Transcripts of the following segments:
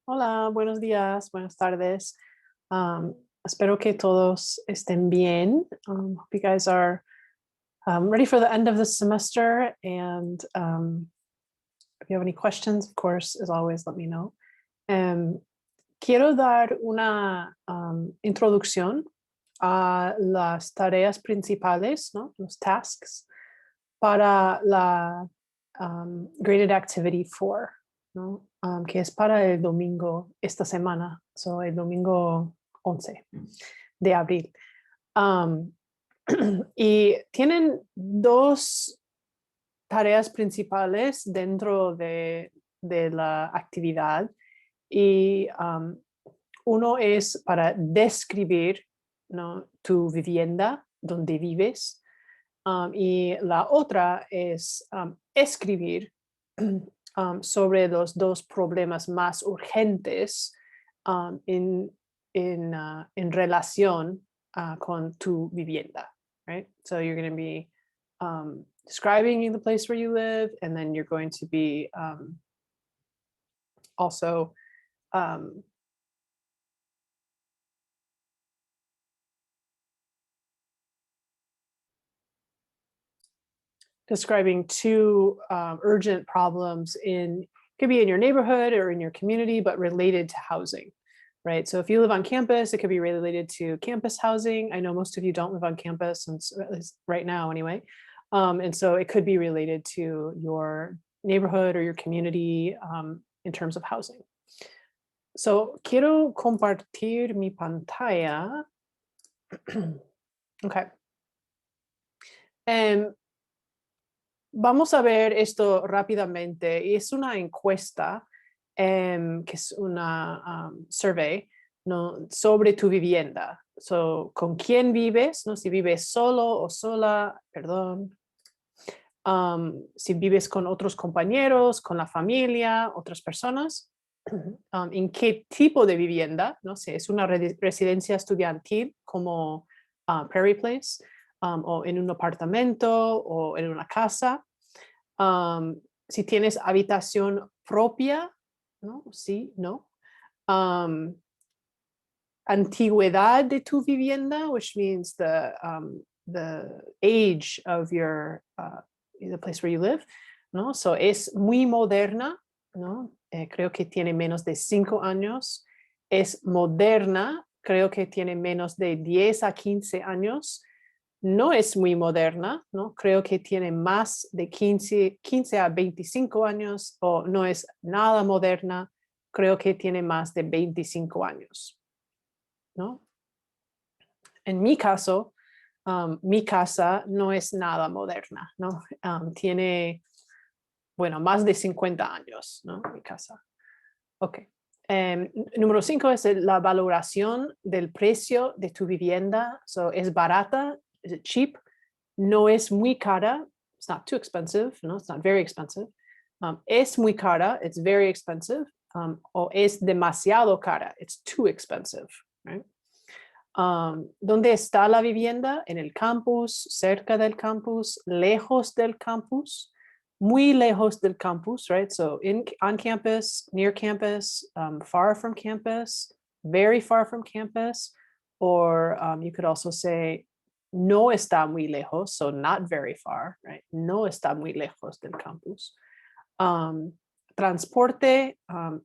Hola, buenos días, buenas tardes. Um, Espero que todos estén bien. Hope you guys are ready for the end of the semester. And if you have any questions, of course, as always, let me know. Quiero dar una introducción a las tareas principales, ¿no? Los tasks para la Graded Activity 4, ¿no? Que es para el domingo esta semana, el domingo 11 de abril. Y tienen dos tareas principales dentro de la actividad y uno es para describir, ¿no?, tu vivienda, donde vives, y la otra es escribir sobre los dos problemas más urgentes en relación con tu vivienda, right? So you're going to be describing the place where you live, and then you're going to be also describing two urgent problems could be in your neighborhood or in your community, but related to housing, right? So if you live on campus, it could be related to campus housing. I know most of you don't live on campus, and at least right now anyway. And so it could be related to your neighborhood or your community in terms of housing. So quiero compartir mi pantalla. Okay. Vamos a ver esto rápidamente. Es una encuesta, que es una survey, ¿no?, sobre tu vivienda. So, ¿con quién vives? ¿No? Si vives solo o sola, perdón. Si vives con otros compañeros, con la familia, otras personas. ¿En qué tipo de vivienda? No sé, es una residencia estudiantil como Prairie Place, o en un apartamento o en una casa. Si tienes habitación propia, ¿no? Sí, no. Antigüedad de tu vivienda, which means the age of the place where you live, ¿no? So es muy moderna, ¿no? Creo que tiene menos de 5 años. Es moderna, creo que tiene menos de 10 a 15 años. No es muy moderna, ¿no? Creo que tiene más de 15 a 25 años, o no es nada moderna, creo que tiene más de 25 años, ¿no? En mi caso, mi casa no es nada moderna, ¿no? Tiene, bueno, más de 50 años, ¿no? Mi casa. Ok. Número 5 es la valoración del precio de tu vivienda. So, ¿es barata? ¿Es it cheap? No es muy cara. It's not too expensive. No, it's not very expensive. Es muy cara. It's very expensive. O es demasiado cara. It's too expensive. Right? ¿Dónde está la vivienda? En el campus, cerca del campus, lejos del campus, muy lejos del campus, right? So on campus, near campus, far from campus, very far from campus, or you could also say no está muy lejos, so not very far, right? No está muy lejos del campus. Transporte,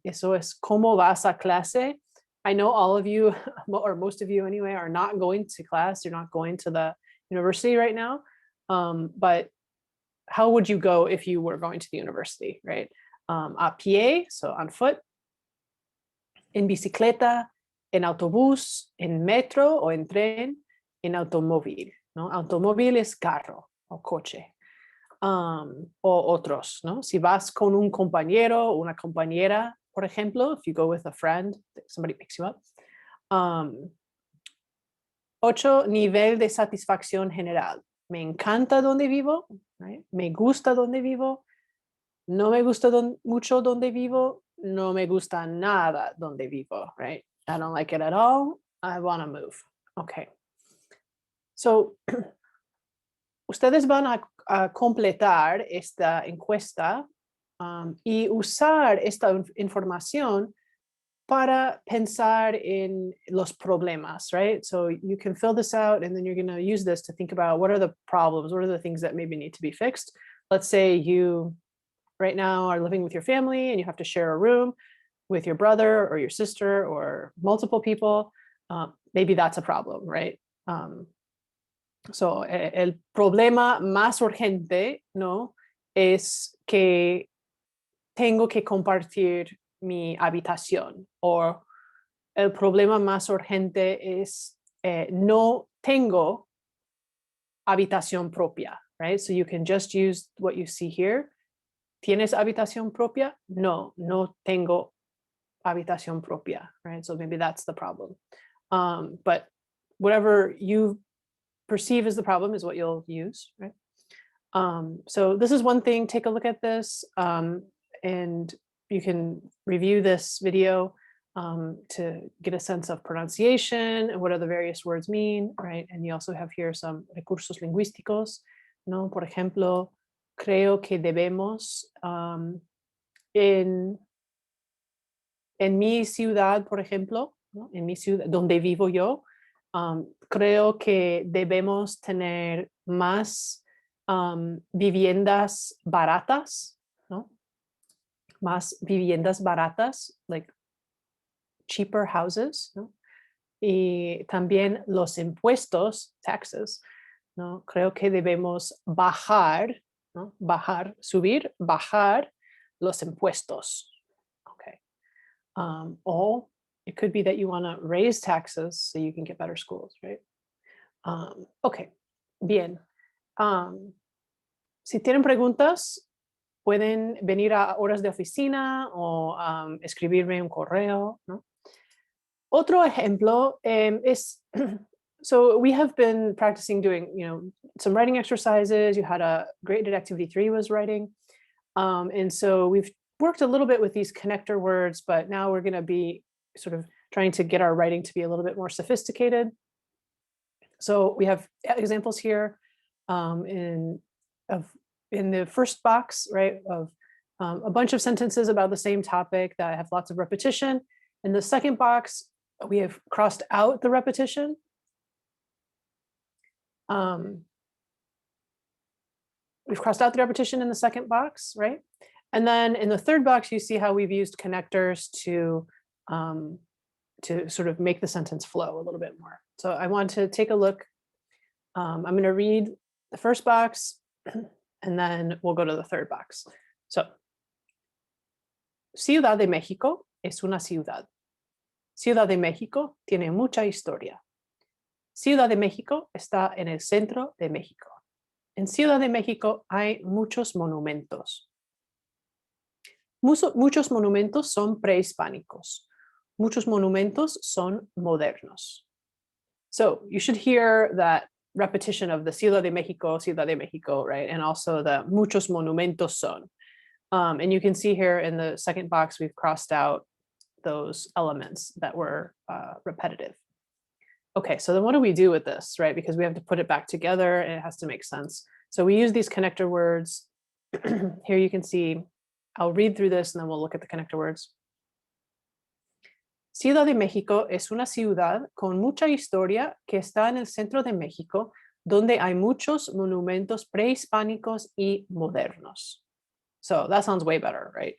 eso es cómo vas a clase. I know all of you, or most of you anyway, are not going to class. You're not going to the university right now. But how would you go if you were going to the university, right? A pie, so on foot, en bicicleta, en autobús, en metro o en tren, en automóvil, ¿no? Automóvil es carro o coche. O otros, ¿no? Si vas con un compañero o una compañera, por ejemplo, if you go with a friend, somebody picks you up. 8, nivel de satisfacción general. Me encanta donde vivo, right? Me gusta donde vivo, no me gusta mucho donde vivo, no me gusta nada donde vivo, right? I don't like it at all, I want to move. Okay. So, ustedes van a completar esta encuesta y usar esta información para pensar en los problemas, right? So you can fill this out and then you're going to use this to think about what are the problems, what are the things that maybe need to be fixed. Let's say you right now are living with your family and you have to share a room with your brother or your sister or multiple people. Maybe that's a problem, right? So el problema más urgente, ¿no? Es que tengo que compartir mi habitación, o el problema más urgente es no tengo habitación propia, right? So you can just use what you see here. ¿Tienes habitación propia? No, no tengo habitación propia, right? So maybe that's the problem. But whatever you perceive as the problem is what you'll use, right? So this is one thing, take a look at this, and you can review this video to get a sense of pronunciation and what are the various words mean, right? And you also have here some recursos lingüísticos, ¿no? Por ejemplo, creo que debemos, en mi ciudad, por ejemplo, ¿no? En mi ciudad, donde vivo yo, creo que debemos tener más viviendas baratas, ¿no? Más viviendas baratas, like cheaper houses, ¿no? Y también los impuestos, taxes, ¿no? Creo que debemos bajar, ¿no? Bajar, subir, bajar los impuestos. Okay. Or it could be that you want to raise taxes so you can get better schools, right? Okay, bien. Si tienen preguntas, pueden venir a horas de oficina o escribirme un correo, ¿no? Otro ejemplo es, so we have been practicing doing, some writing exercises. You had a graded activity 3 was writing. And so we've worked a little bit with these connector words, but now we're going to be sort of trying to get our writing to be a little bit more sophisticated. So we have examples here in the first box, right, of a bunch of sentences about the same topic that have lots of repetition. In the second box, we have crossed out the repetition. We've crossed out the repetition in the second box, right? And then in the third box, you see how we've used connectors to sort of make the sentence flow a little bit more. So I want to take a look. I'm going to read the first box, and then we'll go to the third box. So, Ciudad de México es una ciudad. Ciudad de México tiene mucha historia. Ciudad de México está en el centro de México. En Ciudad de México hay muchos monumentos. Muchos monumentos son prehispánicos. Muchos monumentos son modernos. So you should hear that repetition of the Ciudad de México, right? And also the muchos monumentos son. And you can see here in the second box, we've crossed out those elements that were repetitive. Okay, so then what do we do with this, right? Because we have to put it back together and it has to make sense. So we use these connector words. Here you can see, I'll read through this and then we'll look at the connector words. Ciudad de México es una ciudad con mucha historia que está en el centro de México, donde hay muchos monumentos prehispánicos y modernos. So that sounds way better, right?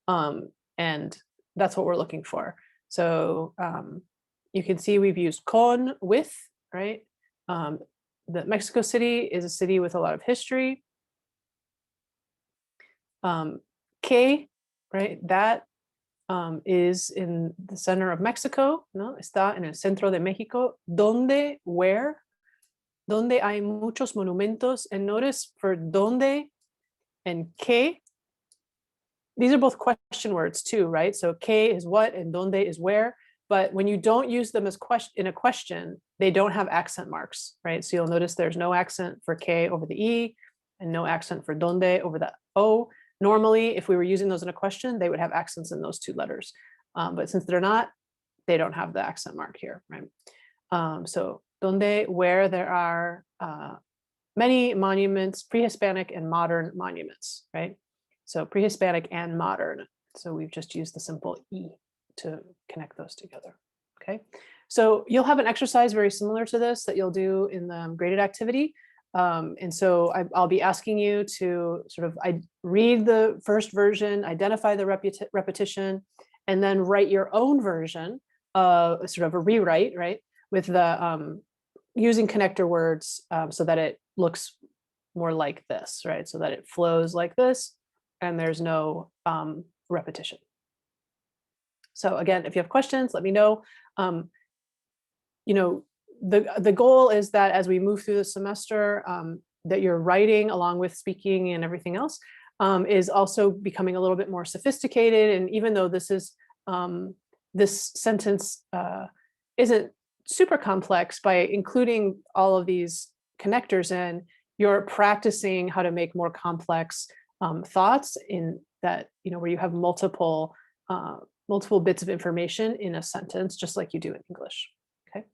And that's what we're looking for. So you can see we've used con, with, right? The Mexico City is a city with a lot of history. Que, right? That is in the center of Mexico, ¿no? Está en el centro de México, donde, where, donde hay muchos monumentos. And notice for donde and que, these are both question words too, right? So que is what and donde is where. But when you don't use them as in a question, they don't have accent marks, right? So you'll notice there's no accent for que over the E and no accent for donde over the O. Normally, if we were using those in a question, they would have accents in those two letters. But since they're not, they don't have the accent mark here, right? So donde, where there are many monuments, pre-Hispanic and modern monuments, right? So pre-Hispanic and modern. So we've just used the simple E. to connect those together. Okay, so you'll have an exercise very similar to this that you'll do in the graded activity. And so I'll be asking you to sort of read the first version, identify the repetition, and then write your own version, sort of a rewrite, right? With the using connector words so that it looks more like this, right? So that it flows like this and there's no repetition. So again, if you have questions, let me know. You know, the goal is that as we move through the semester, that your writing along with speaking and everything else is also becoming a little bit more sophisticated. And even though this is this sentence isn't super complex, by including all of these connectors in, you're practicing how to make more complex thoughts in that, where you have multiple bits of information in a sentence, just like you do in English. Okay.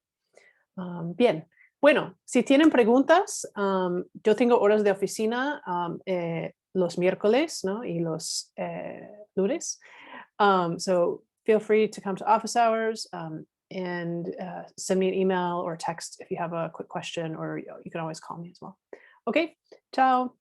Bien. Bueno, si tienen preguntas, yo tengo horas de oficina los miércoles, ¿no? Y los lunes. So feel free to come to office hours and send me an email or text if you have a quick question, or you can always call me as well. Okay, ciao.